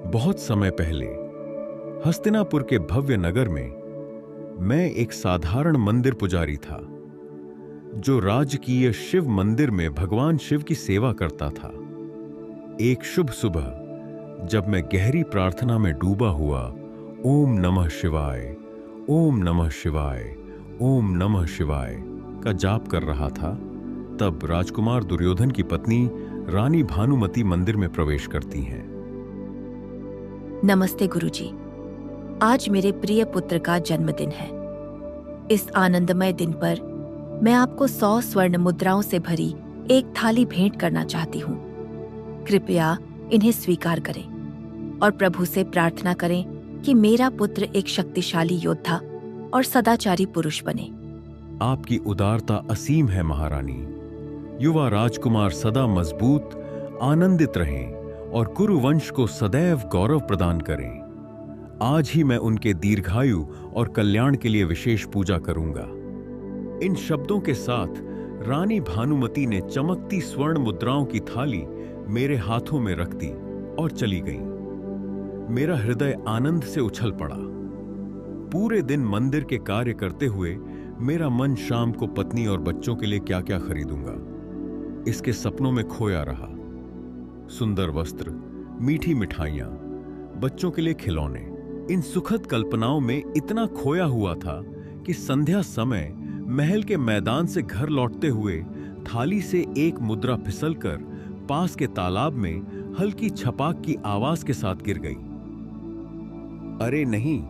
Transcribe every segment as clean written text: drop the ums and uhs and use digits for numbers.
बहुत समय पहले हस्तिनापुर के भव्य नगर में मैं एक साधारण मंदिर पुजारी था, जो राजकीय शिव मंदिर में भगवान शिव की सेवा करता था। एक शुभ सुबह जब मैं गहरी प्रार्थना में डूबा हुआ ओम नमः शिवाय, ओम नमः शिवाय, ओम नमः शिवाय का जाप कर रहा था, तब राजकुमार दुर्योधन की पत्नी रानी भानुमति मंदिर में प्रवेश करती हैं। नमस्ते गुरुजी, आज मेरे प्रिय पुत्र का जन्मदिन है। इस आनंदमय दिन पर मैं आपको 100 स्वर्ण मुद्राओं से भरी एक थाली भेंट करना चाहती हूँ। कृपया इन्हें स्वीकार करें और प्रभु से प्रार्थना करें कि मेरा पुत्र एक शक्तिशाली योद्धा और सदाचारी पुरुष बने। आपकी उदारता असीम है महारानी। युवा राजकुमार सदा मजबूत, आनंदित रहें और कुरुवंश को सदैव गौरव प्रदान करें। आज ही मैं उनके दीर्घायु और कल्याण के लिए विशेष पूजा करूंगा। इन शब्दों के साथ रानी भानुमति ने चमकती स्वर्ण मुद्राओं की थाली मेरे हाथों में रख दी और चली गई। मेरा हृदय आनंद से उछल पड़ा। पूरे दिन मंदिर के कार्य करते हुए मेरा मन शाम को पत्नी और बच्चों के लिए क्या क्या खरीदूंगा, इसके सपनों में खोया रहा। सुंदर वस्त्र, मीठी मिठाइयां, बच्चों के लिए खिलौने, इन सुखद कल्पनाओं में इतना खोया हुआ था कि संध्या समय महल के मैदान से घर लौटते हुए थाली से एक मुद्रा फिसलकर पास के तालाब में हल्की छपाक की आवाज के साथ गिर गई। अरे नहीं,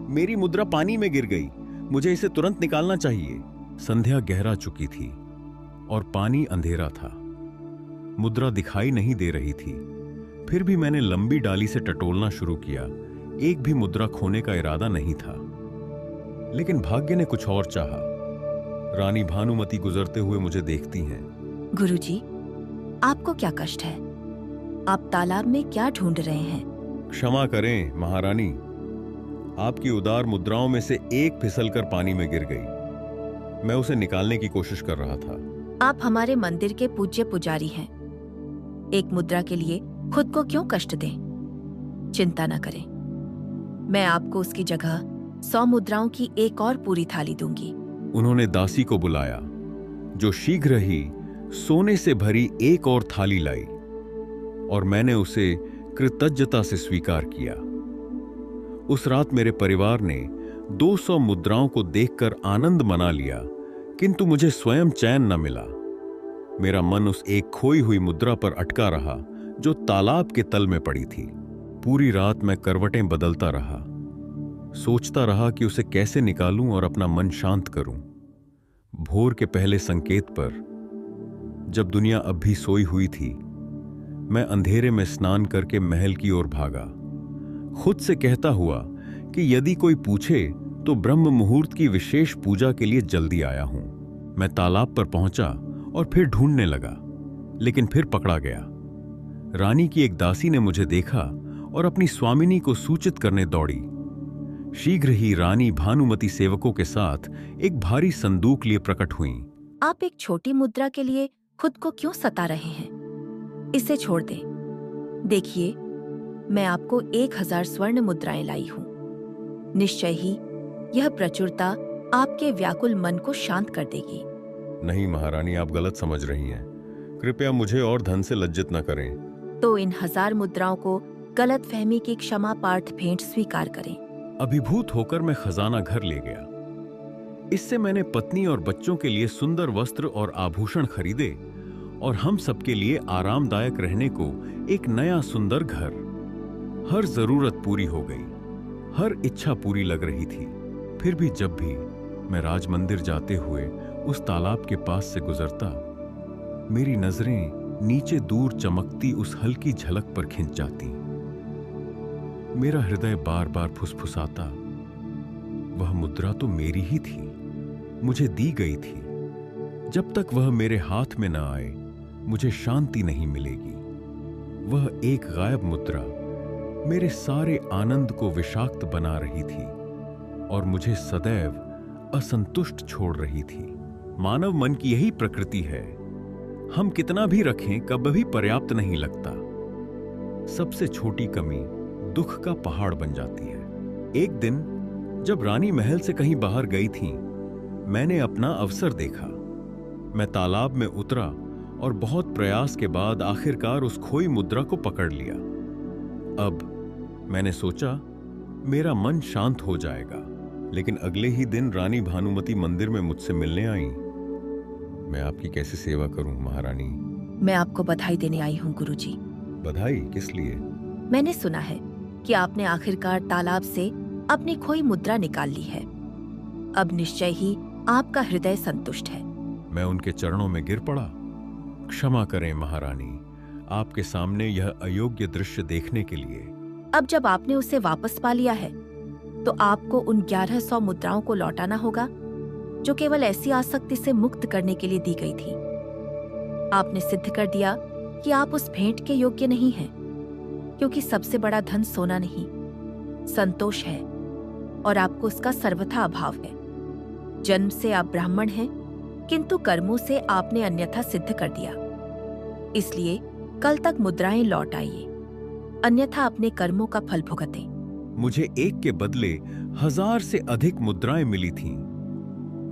मेरी मुद्रा पानी में गिर गई, मुझे इसे तुरंत निकालना चाहिए। संध्या गहरा चुकी थी और पानी अंधेरा था। मुद्रा दिखाई नहीं दे रही थी। फिर भी मैंने लंबी डाली से टटोलना शुरू किया। एक भी मुद्रा खोने का इरादा नहीं था, लेकिन भाग्य ने कुछ और चाहा। रानी भानुमति गुजरते हुए मुझे देखती हैं। गुरुजी, आपको क्या कष्ट है? आप तालाब में क्या ढूंढ रहे हैं? क्षमा करें महारानी, आपकी उदार मुद्राओं में से एक फिसलकर पानी में गिर गई। मैं उसे निकालने की कोशिश कर रहा था। आप हमारे मंदिर के पूज्य पुजारी हैं। एक मुद्रा के लिए खुद को क्यों कष्ट दें? चिंता न करें, मैं आपको उसकी जगह 100 मुद्राओं की एक और पूरी थाली दूंगी। उन्होंने दासी को बुलाया, जो शीघ्र ही सोने से भरी एक और थाली लाई, और मैंने उसे कृतज्ञता से स्वीकार किया। उस रात मेरे परिवार ने 200 मुद्राओं को देखकर आनंद मना लिया, किंतु मुझे स्वयं चैन न मिला। मेरा मन उस एक खोई हुई मुद्रा पर अटका रहा, जो तालाब के तल में पड़ी थी। पूरी रात मैं करवटें बदलता रहा, सोचता रहा कि उसे कैसे निकालूं और अपना मन शांत करूं। भोर के पहले संकेत पर, जब दुनिया अब भी सोई हुई थी, मैं अंधेरे में स्नान करके महल की ओर भागा, खुद से कहता हुआ कि यदि कोई पूछे तो ब्रह्म मुहूर्त की विशेष पूजा के लिए जल्दी आया हूं। मैं तालाब पर पहुंचा और फिर ढूंढने लगा, लेकिन फिर पकड़ा गया। रानी की एक दासी ने मुझे देखा और अपनी स्वामिनी को सूचित करने दौड़ी। शीघ्र ही रानी भानुमति सेवकों के साथ एक भारी संदूक लिए प्रकट हुईं। आप एक छोटी मुद्रा के लिए खुद को क्यों सता रहे हैं? इसे छोड़ दें। देखिए, मैं आपको 1000 स्वर्ण मुद्राएं लाई हूं। निश्चय ही यह प्रचुरता आपके व्याकुल मन को शांत कर देगी। नहीं महारानी, आप गलत समझ रही हैं। कृपया मुझे और धन से लज्जित न करें। तो इन 1000 मुद्राओं को गलतफहमी की क्षमा पार्थ भेंट स्वीकार करें। अभिभूत होकर मैं खजाना घर ले गया। इससे मैंने पत्नी और बच्चों के लिए सुंदर वस्त्र और आभूषण खरीदे, और हम सबके लिए आरामदायक रहने को एक नया सुंदर घर। हर जरूरत पूरी हो गई, हर इच्छा पूरी लग रही थी। फिर भी जब भी मैं राजमंदिर जाते हुए उस तालाब के पास से गुजरता, मेरी नजरें नीचे दूर चमकती उस हल्की झलक पर खिंच जाती। मेरा हृदय बार बार फुसफुसाता, वह मुद्रा तो मेरी ही थी, मुझे दी गई थी। जब तक वह मेरे हाथ में न आए, मुझे शांति नहीं मिलेगी। वह एक गायब मुद्रा मेरे सारे आनंद को विषाक्त बना रही थी और मुझे सदैव असंतुष्ट छोड़ रही थी। मानव मन की यही प्रकृति है, हम कितना भी रखें कभी पर्याप्त नहीं लगता। सबसे छोटी कमी दुख का पहाड़ बन जाती है। एक दिन जब रानी महल से कहीं बाहर गई थी, मैंने अपना अवसर देखा। मैं तालाब में उतरा और बहुत प्रयास के बाद आखिरकार उस खोई मुद्रा को पकड़ लिया। अब मैंने सोचा मेरा मन शांत हो जाएगा, लेकिन अगले ही दिन रानी भानुमति मंदिर में मुझसे मिलने आई। मैं आपकी कैसे सेवा करूं महारानी? मैं आपको बधाई देने आई हूँ गुरुजी। बधाई किस लिए? मैंने सुना है कि आपने आखिरकार तालाब से अपनी खोई मुद्रा निकाल ली है। अब निश्चय ही आपका हृदय संतुष्ट है। मैं उनके चरणों में गिर पड़ा। क्षमा करें महारानी, आपके सामने यह अयोग्य दृश्य देखने के लिए। अब जब आपने उसे वापस पा लिया है तो आपको उन 1100 मुद्राओं को लौटाना होगा जो केवल ऐसी आसक्ति से मुक्त करने के लिए दी गई थी। आपने सिद्ध कर दिया कि आप उस भेंट के योग्य नहीं हैं, क्योंकि सबसे बड़ा धन सोना नहीं, संतोष है और आपको उसका सर्वथा अभाव है। जन्म से आप ब्राह्मण हैं, किंतु कर्मों से आपने अन्यथा सिद्ध कर दिया। इसलिए कल तक मुद्राएं लौट आइए, अन्यथा अपने कर्मों का फल भुगतें। मुझे एक के बदले 1000 से अधिक मुद्राएं मिली थीं।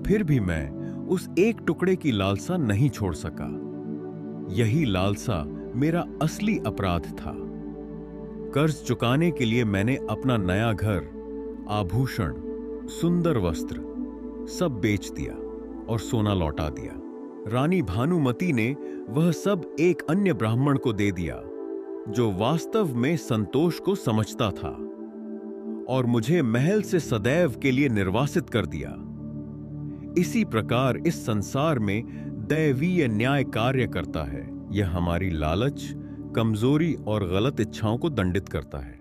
फिर भी मैं उस एक टुकड़े की लालसा नहीं छोड़ सका। यही लालसा मेरा असली अपराध था। कर्ज चुकाने के लिए मैंने अपना नया घर, आभूषण, सुंदर वस्त्र सब बेच दिया और सोना लौटा दिया। रानी भानुमति ने वह सब एक अन्य ब्राह्मण को दे दिया जो वास्तव में संतोष को समझता था, और मुझे महल से सदैव के लिए निर्वासित कर दिया। इसी प्रकार इस संसार में दैवीय न्याय कार्य करता है। यह हमारी लालच, कमजोरी और गलत इच्छाओं को दंडित करता है।